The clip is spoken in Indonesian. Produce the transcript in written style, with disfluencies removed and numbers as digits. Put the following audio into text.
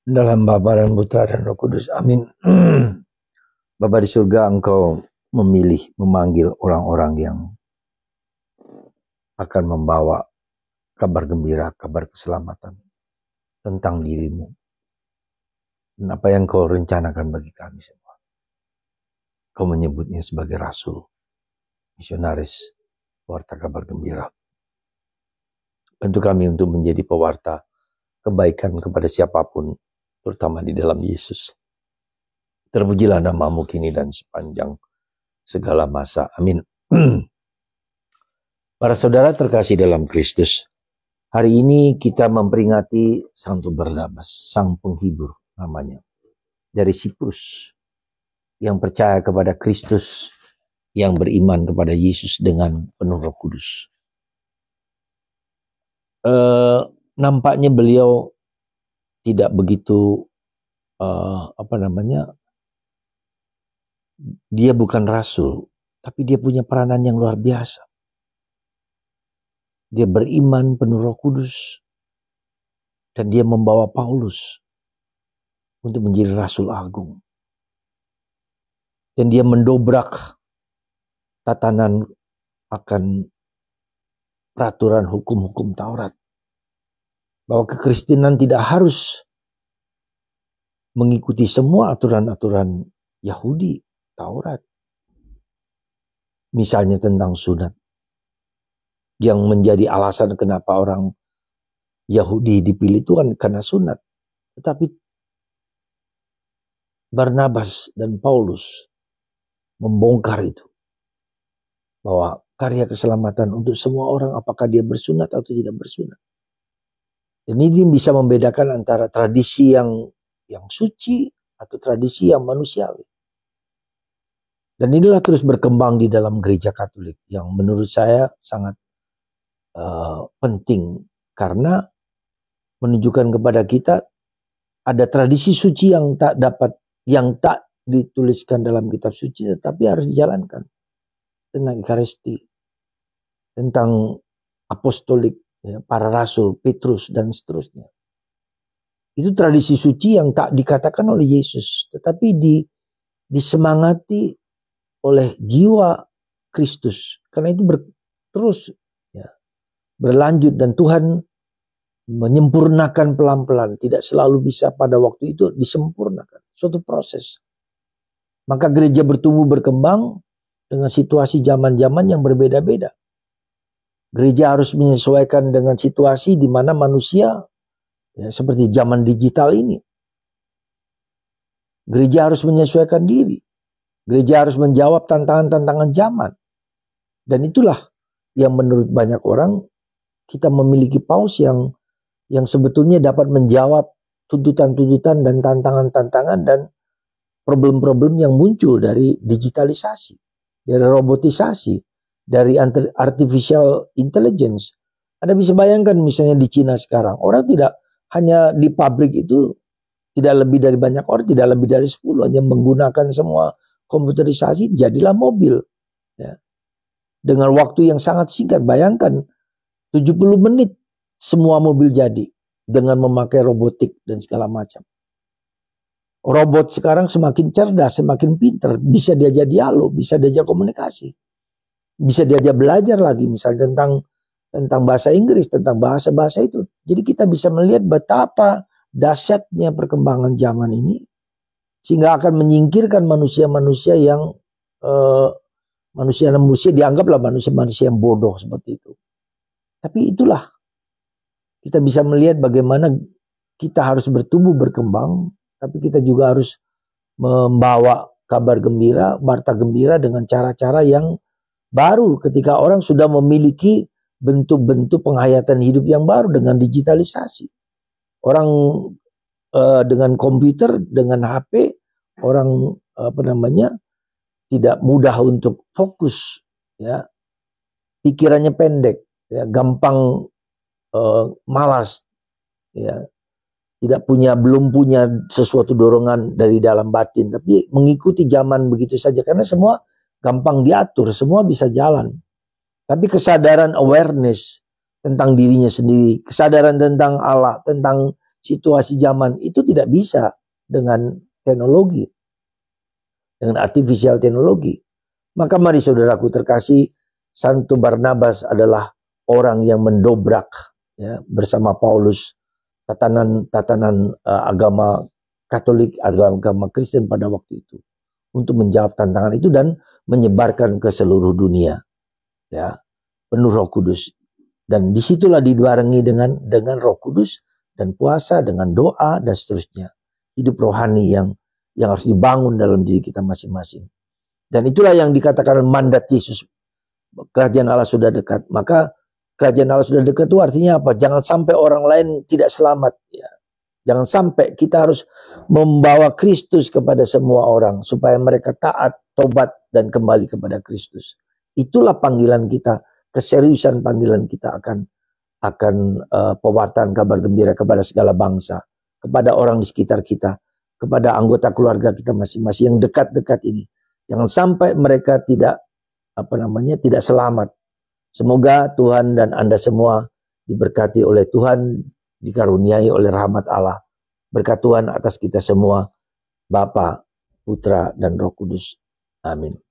Dalam Bapa dan Putra dan Roh Kudus. Amin. Bapa di surga, Engkau memanggil orang-orang yang akan membawa kabar gembira, kabar keselamatan tentang dirimu. Dan apa yang Kau rencanakan bagi kami semua. Kau menyebutnya sebagai rasul, misionaris, pewarta kabar gembira. Bantu kami untuk menjadi pewarta kebaikan kepada siapapun, terutama di dalam Yesus. Terpujilah nama-Mu kini dan sepanjang segala masa. Amin. Para saudara terkasih dalam Kristus, hari ini kita memperingati Santo Barnabas, sang penghibur namanya, dari Siprus, yang percaya kepada Kristus, yang beriman kepada Yesus dengan penuh Roh Kudus. Nampaknya beliau tidak begitu dia bukan rasul, tapi dia punya peranan yang luar biasa. Dia beriman penuh Roh Kudus, dan dia membawa Paulus untuk menjadi rasul agung. Dan dia mendobrak tatanan akan peraturan hukum-hukum Taurat. Bahwa kekristenan tidak harus mengikuti semua aturan-aturan Yahudi, Taurat. Misalnya tentang sunat. Yang menjadi alasan kenapa orang Yahudi dipilih itu kan karena sunat. Tetapi Barnabas dan Paulus membongkar itu. Bahwa karya keselamatan untuk semua orang, apakah dia bersunat atau tidak bersunat. Dan ini bisa membedakan antara tradisi yang suci atau tradisi yang manusiawi. Dan inilah terus berkembang di dalam gereja Katolik yang menurut saya sangat penting, karena menunjukkan kepada kita ada tradisi suci yang tak dituliskan dalam kitab suci, tetapi harus dijalankan. Tentang Ekaristi, tentang apostolik, ya, para rasul, Petrus dan seterusnya. Itu tradisi suci yang tak dikatakan oleh Yesus, tetapi disemangati oleh jiwa Kristus. Karena itu terus berlanjut, dan Tuhan menyempurnakan pelan-pelan. Tidak selalu bisa pada waktu itu disempurnakan. Suatu proses. Maka gereja bertumbuh berkembang dengan situasi zaman-zaman yang berbeda-beda. Gereja harus menyesuaikan dengan situasi di mana manusia, seperti zaman digital ini. Gereja harus menyesuaikan diri. Gereja harus menjawab tantangan-tantangan zaman. Dan itulah yang menurut banyak orang, kita memiliki paus yang sebetulnya dapat menjawab tuntutan-tuntutan dan tantangan-tantangan dan problem-problem yang muncul dari digitalisasi, dari robotisasi, dari artificial intelligence. Anda bisa bayangkan misalnya di Cina sekarang, orang tidak hanya di pabrik itu, tidak lebih dari banyak orang, tidak lebih dari 10, hanya menggunakan semua komputerisasi, jadilah mobil. Ya. Dengan waktu yang sangat singkat, bayangkan 70 menit semua mobil jadi dengan memakai robotik dan segala macam. Robot sekarang semakin cerdas, semakin pintar, bisa diajak dialog, bisa diajak komunikasi, bisa diajak belajar lagi, misalnya tentang bahasa Inggris, tentang bahasa-bahasa itu. Jadi kita bisa melihat betapa dahsyatnya perkembangan zaman ini, sehingga akan menyingkirkan manusia-manusia yang manusia dianggaplah manusia-manusia yang bodoh seperti itu. Tapi itulah, kita bisa melihat bagaimana kita harus bertumbuh berkembang, tapi kita juga harus membawa kabar gembira, berita gembira dengan cara-cara yang baru ketika orang sudah memiliki bentuk-bentuk penghayatan hidup yang baru dengan digitalisasi. Orang dengan komputer, dengan HP, orang tidak mudah untuk fokus, ya, pikirannya pendek. Ya, gampang malas, ya, belum punya sesuatu dorongan dari dalam batin, tapi mengikuti zaman begitu saja karena semua gampang diatur, semua bisa jalan. Tapi kesadaran awareness tentang dirinya sendiri, kesadaran tentang Allah, tentang situasi zaman itu tidak bisa dengan teknologi, dengan artificial teknologi. Maka mari saudaraku terkasih, Santo Barnabas adalah orang yang mendobrak ya, bersama Paulus tatanan agama Katolik, agama Kristen pada waktu itu, untuk menjawab tantangan itu dan menyebarkan ke seluruh dunia, ya, penuh Roh Kudus. Dan disitulah dibarengi dengan Roh Kudus dan puasa, dengan doa dan seterusnya. Hidup rohani yang harus dibangun dalam diri kita masing-masing. Dan itulah yang dikatakan mandat Yesus. Kerajaan Allah sudah dekat. Maka kerajaan Allah sudah dekat itu artinya apa? Jangan sampai orang lain tidak selamat. Ya. Jangan sampai kita harus membawa Kristus kepada semua orang supaya mereka taat, tobat, dan kembali kepada Kristus. Itulah panggilan kita, keseriusan panggilan kita akan pewartaan kabar gembira kepada segala bangsa, kepada orang di sekitar kita, kepada anggota keluarga kita masing-masing yang dekat-dekat ini. Jangan sampai mereka tidak selamat. Semoga Tuhan dan Anda semua diberkati oleh Tuhan, dikaruniai oleh rahmat Allah. Berkat Tuhan atas kita semua, Bapa, Putra, dan Roh Kudus. Amin.